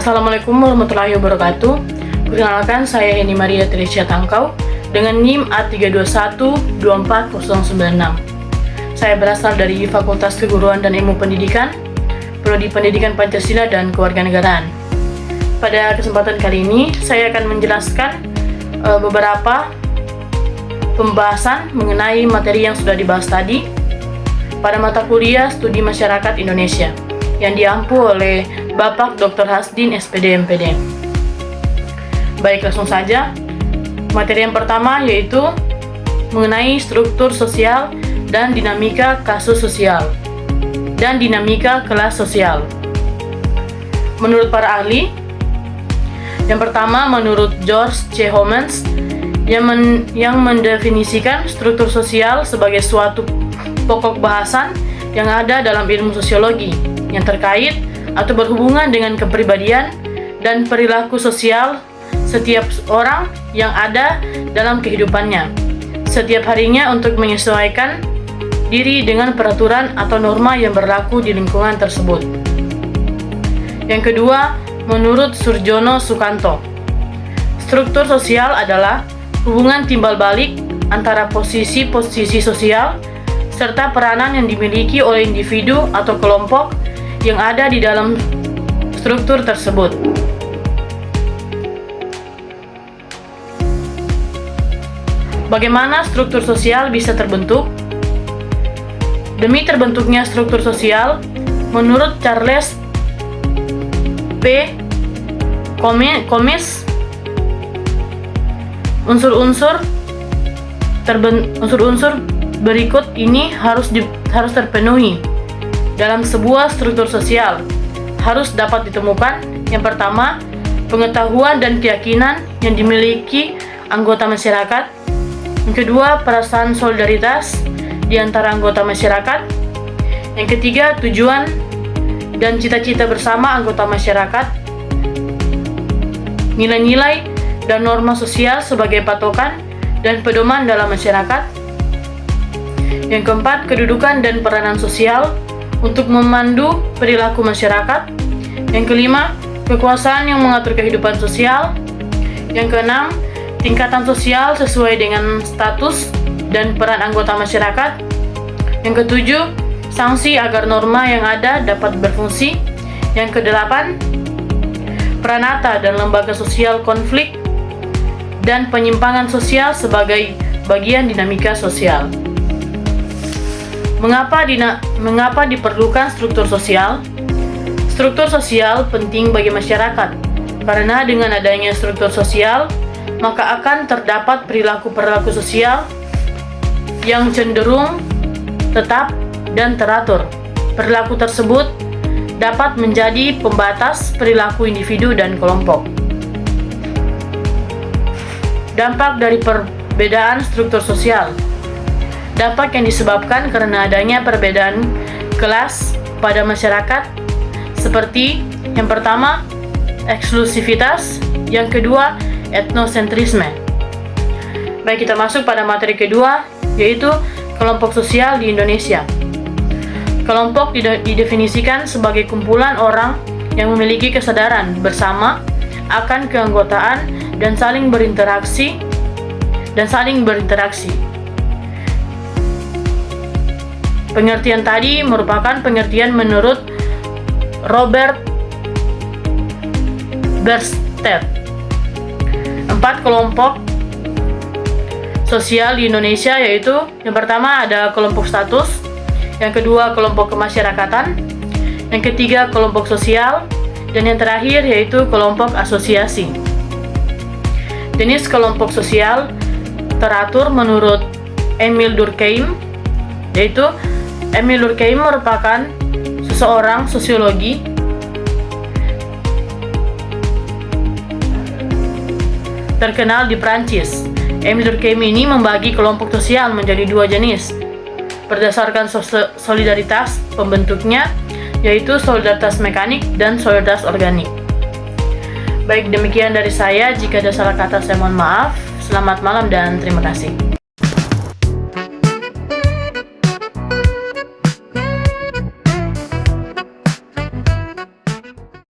Assalamualaikum warahmatullahi wabarakatuh. Perkenalkan, saya Heni Maria Teresia Tangkau dengan NIM A32124096. Saya berasal dari Fakultas Keguruan dan Ilmu Pendidikan, Prodi Pendidikan Pancasila dan Kewarganegaraan. Pada kesempatan kali ini, saya akan menjelaskan beberapa pembahasan mengenai materi yang sudah dibahas tadi pada mata kuliah Studi Masyarakat Indonesia yang diampu oleh Bapak Dr. Hasdin SPD MPD. Baik, langsung saja. Materi yang pertama yaitu mengenai struktur sosial dan dinamika kasus sosial dan dinamika kelas sosial. Menurut para ahli, yang pertama menurut George C. Homans yang mendefinisikan struktur sosial sebagai suatu pokok bahasan yang ada dalam ilmu sosiologi yang terkait atau berhubungan dengan kepribadian dan perilaku sosial setiap orang yang ada dalam kehidupannya setiap harinya untuk menyesuaikan diri dengan peraturan atau norma yang berlaku di lingkungan tersebut. Yang kedua, menurut Surjono Sukanto, struktur sosial adalah hubungan timbal balik antara posisi-posisi sosial serta peranan yang dimiliki oleh individu atau kelompok yang ada di dalam struktur tersebut. Bagaimana struktur sosial bisa terbentuk? Demi terbentuknya struktur sosial, menurut Charles P. Comis, unsur-unsur berikut ini harus terpenuhi dalam sebuah struktur sosial. Harus dapat ditemukan. Yang pertama, pengetahuan dan keyakinan yang dimiliki anggota masyarakat. Yang kedua, perasaan solidaritas di antara anggota masyarakat. Yang ketiga, tujuan dan cita-cita bersama anggota masyarakat. Nilai-nilai dan norma sosial sebagai patokan dan pedoman dalam masyarakat. Yang keempat, kedudukan dan peranan sosial untuk memandu perilaku masyarakat. Yang kelima, kekuasaan yang mengatur kehidupan sosial. Yang keenam, tingkatan sosial sesuai dengan status dan peran anggota masyarakat. Yang ketujuh, sanksi agar norma yang ada dapat berfungsi. Yang kedelapan, peranata dan lembaga sosial konflik dan penyimpangan sosial sebagai bagian dinamika sosial. Mengapa diperlukan struktur sosial? Struktur sosial penting bagi masyarakat karena dengan adanya struktur sosial, maka akan terdapat perilaku-perilaku sosial yang cenderung tetap dan teratur. Perilaku tersebut dapat menjadi pembatas perilaku individu dan kelompok. Dampak dari perbedaan struktur sosial. Dampak yang disebabkan karena adanya perbedaan kelas pada masyarakat seperti yang pertama, eksklusivitas, yang kedua, etnosentrisme. Baik, kita masuk pada materi kedua, yaitu kelompok sosial di Indonesia. Kelompok didefinisikan sebagai kumpulan orang yang memiliki kesadaran bersama akan keanggotaan dan saling berinteraksi. Pengertian tadi merupakan pengertian menurut Robert Bierstedt. 4 kelompok sosial di Indonesia yaitu yang pertama ada kelompok status, yang kedua kelompok kemasyarakatan, yang ketiga kelompok sosial, dan yang terakhir yaitu kelompok asosiasi. Jenis kelompok sosial teratur menurut Emil Durkheim, yaitu Emil Durkheim merupakan seseorang sosiologi terkenal di Prancis. Emil Durkheim ini membagi kelompok sosial menjadi 2 jenis berdasarkan solidaritas pembentuknya, yaitu solidaritas mekanik dan solidaritas organik. Baik, demikian dari saya. Jika ada salah kata, saya mohon maaf. Selamat malam dan terima kasih.